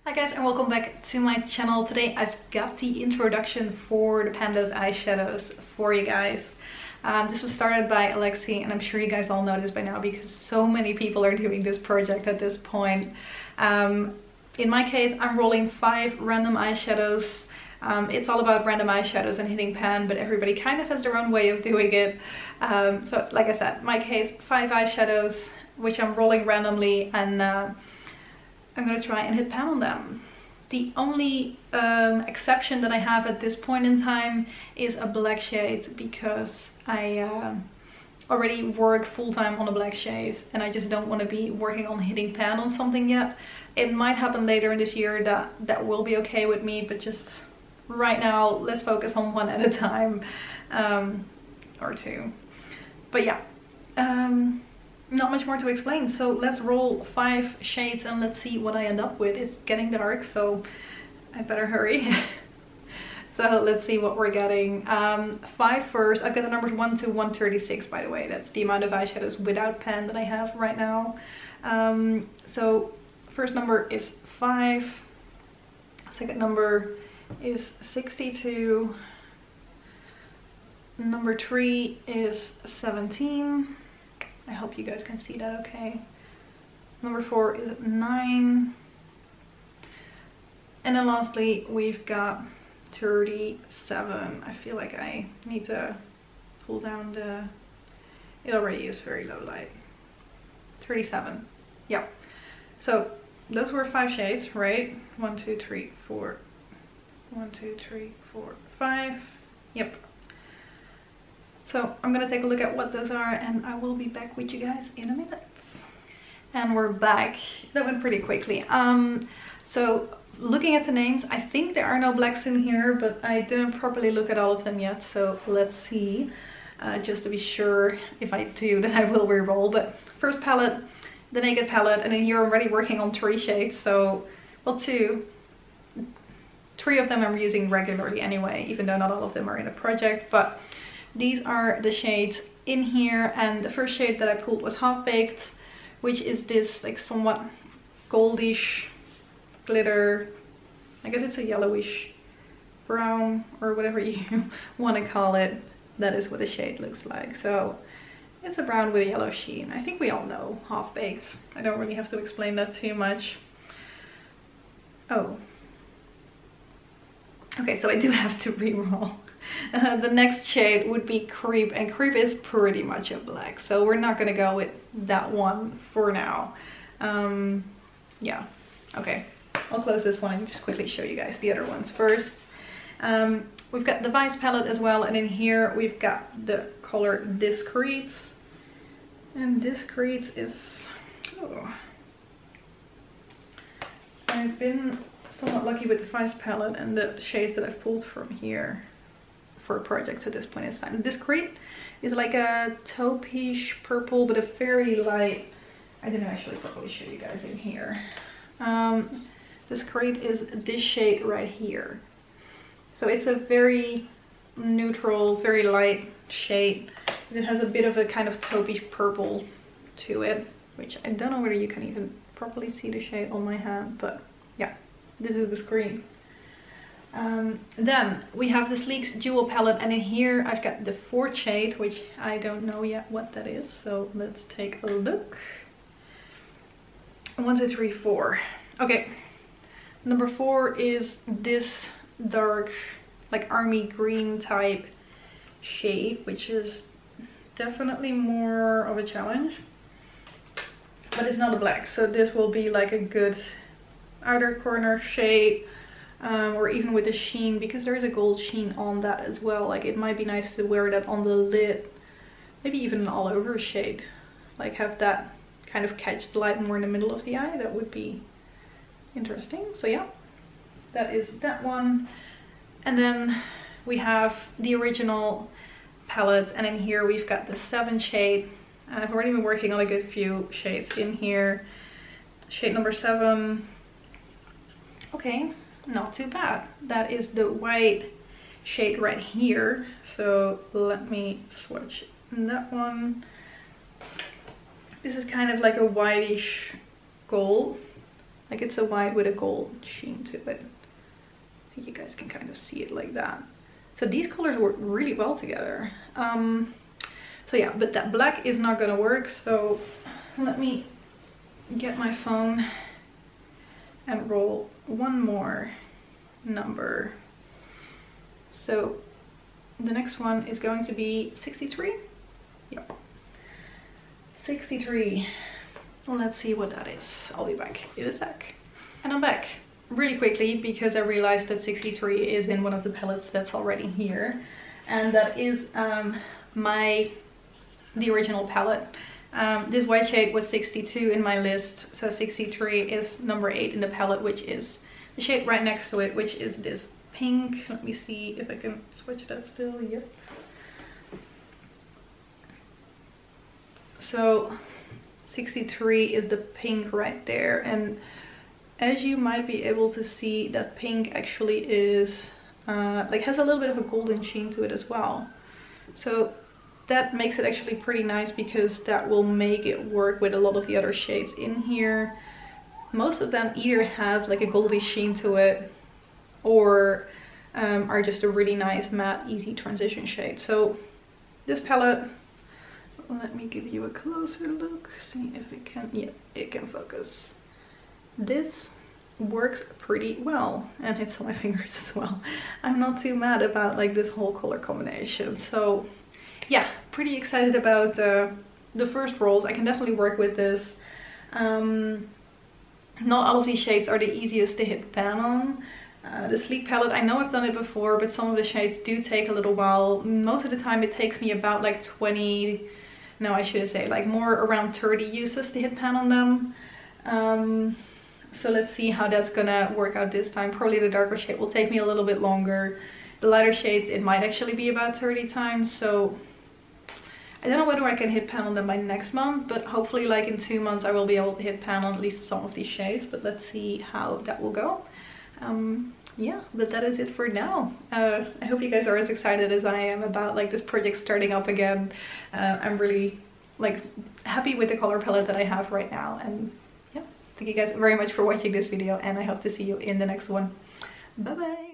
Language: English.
Hi guys, and welcome back to my channel. Today I've got the introduction for the Pan Those Eyeshadows for you guys. This was started by Alexi, and I'm sure you guys all know this by now because so many people are doing this project at this point. In my case, I'm rolling 5 random eyeshadows. It's all about random eyeshadows and hitting pan, but everybody kind of has their own way of doing it. So like I said, in my case, 5 eyeshadows, which I'm rolling randomly, and I'm gonna try and hit pan on them. The only exception that I have at this point in time is a black shade, because I already work full-time on a black shade and I just don't want to be working on hitting pan on something yet. It might happen later in this year that will be okay with me, but just right now let's focus on one at a time, or 2. But yeah, not much more to explain, so let's roll 5 shades and let's see what I end up with. It's getting dark, so I better hurry. So let's see what we're getting. 5 first. I've got the numbers 1 to 136, by the way. That's the amount of eyeshadows without pan that I have right now. So first number is 5. Second number is 62. Number 3 is 17. I hope you guys can see that okay. Number 4 is 9. And then lastly, we've got 37. I feel like I need to pull down the... It already is very low light. 37. Yeah. So those were 5 shades, right? 1, 2, 3, 4. 1, 2, 3, 4, 5. Yep. So I'm gonna take a look at what those are and I will be back with you guys in a minute. And we're back. That went pretty quickly. So looking at the names, I think there are no blacks in here, but I didn't properly look at all of them yet. So let's see, just to be sure. If I do, then I will re-roll. But first palette, the Naked palette, and then you're already working on 3 shades. So, well, 2. 3 of them I'm using regularly anyway, even though not all of them are in a project. But these are the shades in here, and the first shade that I pulled was Half Baked, which is this like somewhat goldish glitter. I guess it's a yellowish brown or whatever you want to call it. That is what the shade looks like. So it's a brown with a yellow sheen. I think we all know Half Baked. I don't really have to explain that too much. Oh. Okay, so I do have to re-roll. The next shade would be Creep, and Creep is pretty much a black, so we're not gonna go with that one for now. Yeah, okay, I'll close this one and just quickly show you guys the other ones first. We've got the Vice palette as well, and in here we've got the color Discreet, and Discreet is... Oh. I've been somewhat lucky with the Vice palette and the shades that I've pulled from here for projects at this point in time. Discreet is like a taupe-ish purple, but a very light... I didn't actually properly show you guys in here. Discreet is this shade right here. So it's a very neutral, very light shade. It has a bit of a kind of taupe-ish purple to it, which I don't know whether you can even properly see the shade on my hand, but yeah, this is Discreet. Then we have this Leeks Jewel palette, and in here I've got the 4th shade, which I don't know yet what that is, so let's take a look. 1, 2, 3, 4. Okay, number 4 is this dark, like army green type shade, which is definitely more of a challenge, but it's not a black, so this will be like a good outer corner shade. Or even with a sheen, because there is a gold sheen on that as well. Like, it might be nice to wear that on the lid, maybe even an all over shade, like have that kind of catch the light more in the middle of the eye. That would be interesting. So yeah, that is that one. And then we have the original palette, and in here we've got the 7th shade. I've already been working on a good few shades in here. Shade number 7. Okay, not too bad. That is the white shade right here. So let me swatch that one. This is kind of like a whitish gold. Like it's a white with a gold sheen to it. I think you guys can kind of see it like that. So these colors work really well together. So yeah, but that black is not gonna work. So let me get my phone and roll one more number. So the next one is going to be 63. Yep. 63. Let's see what that is. I'll be back in a sec. And I'm back really quickly because I realized that 63 is in one of the palettes that's already here. And that is the original palette. This white shade was 62 in my list, so 63 is number 8 in the palette, which is the shade right next to it, which is this pink. Let me see if I can switch that still. Yep. So 63 is the pink right there, and as you might be able to see, that pink actually is like has a little bit of a golden sheen to it as well. So that makes it actually pretty nice because that will make it work with a lot of the other shades in here. Most of them either have like a goldy sheen to it or are just a really nice matte easy transition shade. So this palette, let me give you a closer look, see if it can, yeah, it can focus. This works pretty well and hits on my fingers as well. I'm not too mad about like this whole color combination. So yeah, pretty excited about the first rolls. I can definitely work with this. Not all of these shades are the easiest to hit pan on. The Sleek palette, I know I've done it before, but some of the shades do take a little while. Most of the time it takes me about like 20, no I shouldn't say, like more around 30 uses to hit pan on them. So let's see how that's gonna work out this time. Probably the darker shade will take me a little bit longer. The lighter shades, it might actually be about 30 times. So I don't know whether I can hit pan on them by next month, but hopefully like in 2 months I will be able to hit pan on at least some of these shades, but let's see how that will go. Yeah, but that is it for now. I hope you guys are as excited as I am about like this project starting up again. I'm really like happy with the color palette that I have right now, and yeah, thank you guys very much for watching this video, and I hope to see you in the next one. Bye bye.